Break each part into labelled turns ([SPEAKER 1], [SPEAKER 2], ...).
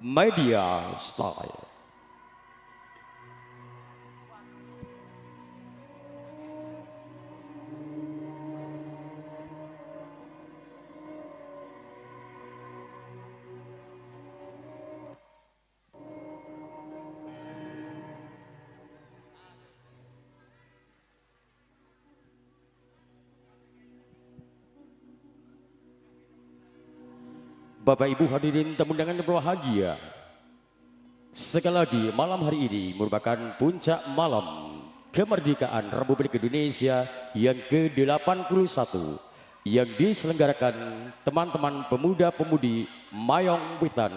[SPEAKER 1] Media Style. Bapak Ibu hadirin tamu undangan yang berbahagia. Sekali lagi malam hari ini merupakan puncak malam kemerdekaan Republik Indonesia yang ke-81 yang diselenggarakan teman-teman pemuda-pemudi Mayong Witan.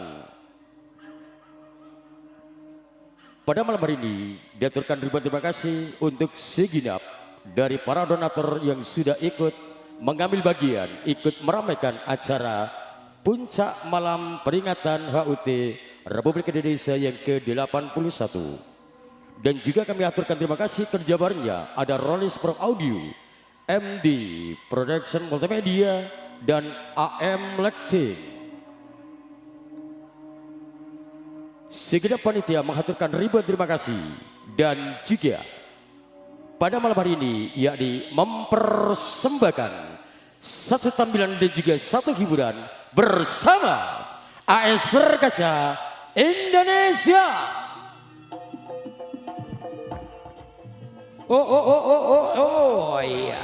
[SPEAKER 1] Pada malam hari ini diaturkan ribuan terima kasih untuk segenap dari para donatur yang sudah ikut mengambil bagian, ikut meramaikan acara puncak malam peringatan HUT Republik Indonesia yang ke-81. Dan juga kami aturkan terima kasih kerjabarnya ada Rolis Pro Audio, MD Production Multimedia, dan AM Lighting. Segenap panitia mengaturkan ribuan terima kasih. Dan juga pada malam hari ini yakni mempersembahkan satu tampilan dan juga satu hiburan bersama AS Perkasa Indonesia. Oh iya.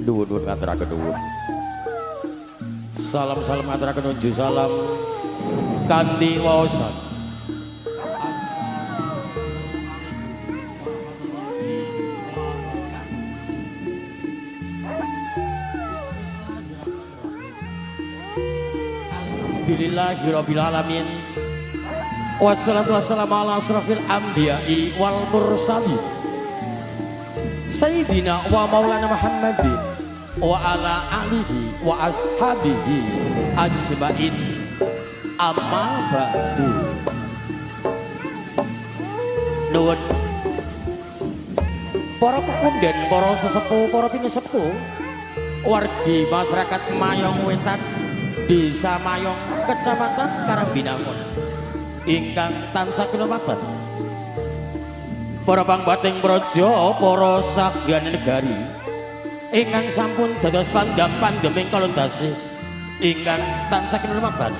[SPEAKER 1] Duwun ngaturaken duwun. Salam ngaturaken nuju salam kanthi waosan. Alhamdulillahirabbil alamin. Wassalatu wassalamu ala asrofil anbiya'i wal mursalin Sayyidina wa maulana Muhammadin wa ala alihi wa ashabihi ajma'in. Amma ba'du. Nuwun para pepundhen, para sesepuh, para pinisepuh wargi masyarakat Mayong Wetan, Desa Mayong, Kecamatan Karambinangun ingkang tansah kinurmatan para pangbating praja, para sagyane negari ingkang sampun dados pandham-pandheming kalondasih ingkang tansah kinurmatan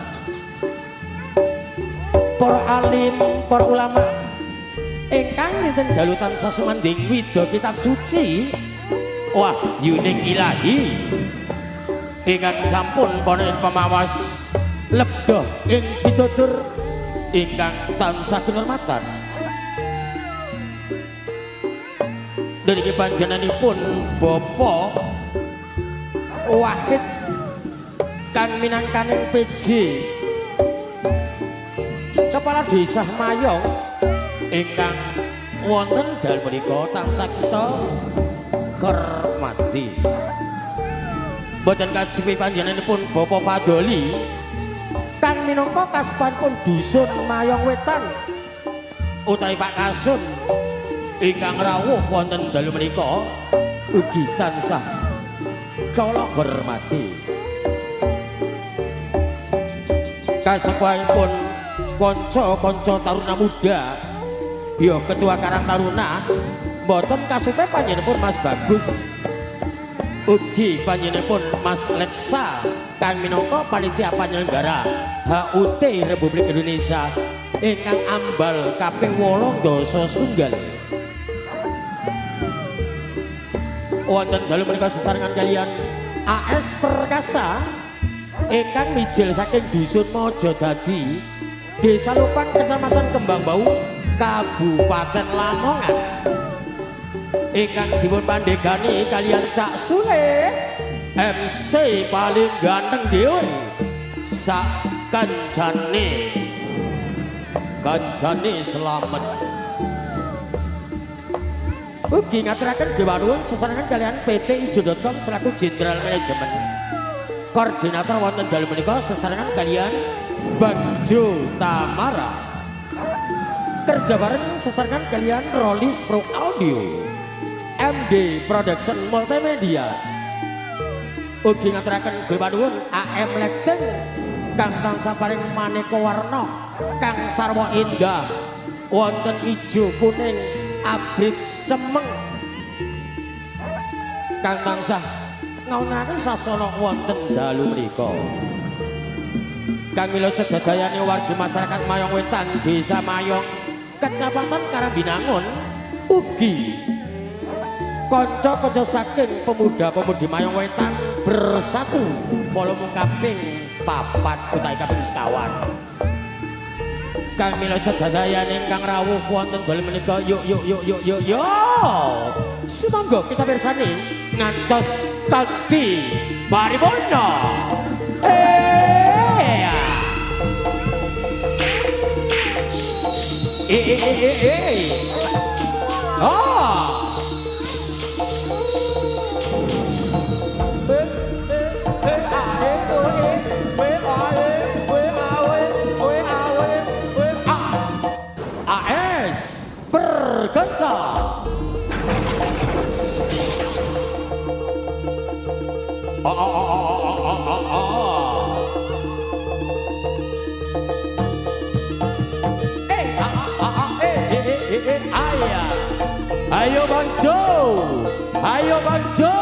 [SPEAKER 1] para alim, para ulama ingkang dinten dalu tansah sumanding widha kitab suci wahyuning ilahi ingkang sampun para pemawas lebda ing pitutur ingkang tansah kinurmatan. Niki panjenenganipun Bapak Wahid kang minangkaning PJ Kepala Desa Mayong ingkang wonten dal menika tansah kita hormati. Boten kajipi panjenenganipun Bapak Fadoli kang minangka kasbanipun dusun Mayong Wetan utawi Pak Kasun ingkang rawuh wonten dalu menika ugi tansah kula hormati. Kasebahipun kanca-kanca taruna muda ya ketua Karang Taruna mboten kasupe panjenenganipun Mas Bagus ugi panjenenganipun Mas Leksa kang minangka panitia panyelenggara HUT Republik Indonesia ingkang ambal kaping 8 wonten dalu menika sesarengan kalian AS Perkasa ingkang mijil saking dusun Mojodadi, Desa Lupang, Kecamatan Kembangbau, Kabupaten Lamongan ingkang dipun pandegani kalian Cak Sule MC paling ganteng dhewe sak kancane selamat. Ugi ngaturaken gewanuwun sesarengan kalian PT Ijo.com selaku Jenderal Manajemen. Koordinator wonten dalu menika sesarengan kalian Bagjo Tamara. Kerja bareng sesarengan kalian Rolis Pro Audio, MD Production Multimedia. Ugi ngaturaken gewanuwun AM Lekteng kang tansah paring maneka warna, kang sarwa indah wonten ijo kuning abrit cemeng kang tansah ngawontenaken sasana wonten dalu menika. Kang mila sedayane wargi masyarakat Mayong Wetan, Desa Mayong, Kecamatan Karambinangun, ugi kanca-kanca saking pemuda-pemudi Mayong Wetan bersatu volume kaping 4 utawi kaping 50. Kang mila sedayane ingkang rawuh wonten dalu menika yuk sumangga kita pirsani ngantos kanthi paripurna. AS Perkasa. Ayo Bang Jo, ayo Bang Jo.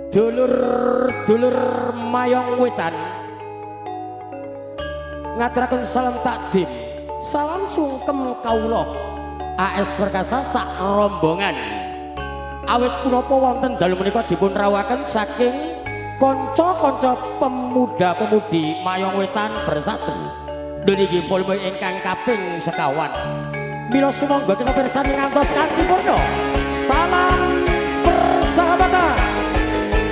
[SPEAKER 1] Dulur-dulur Mayong Wetan ngaturaken salam takdim, salam sungkem kawula AS Perkasa sak rombongan. Awit punapa wonten dalu menika dipun rawuhaken saking kanca-kanca pemuda-pemudi Mayong Wetan bersatu. Niki volume ingkang kaping 50. Milo sumangga kita bersani ngantos kanthi purno. Salam persahabatan.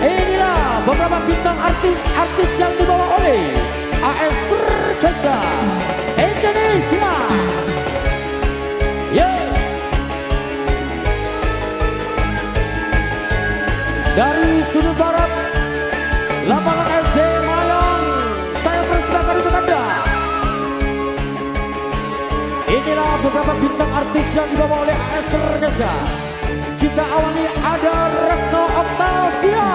[SPEAKER 1] Inilah beberapa bintang artis-artis yang dibawa oleh AS Perkasa Indonesia. Dari sudut barat lapangan SD Mayang, saya persilakan untuk Anda. Inilah beberapa bintang artis yang dibawa oleh AS Perkasa. Kita awali ada Retno Octavia.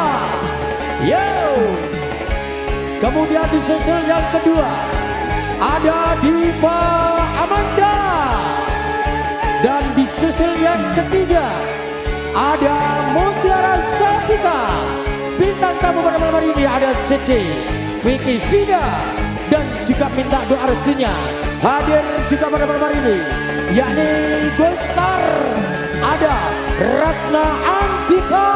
[SPEAKER 1] Kemudian disusul yang kedua ada Diva Amanda. Dan disusul yang ketiga ada Mutiara Safita. Bintang tamu pada malam hari ini ada Cece, Vicky Vida, dan juga minta doa restunya hadir juga pada malam hari ini, yakni Gostar, ada Ratna Antika.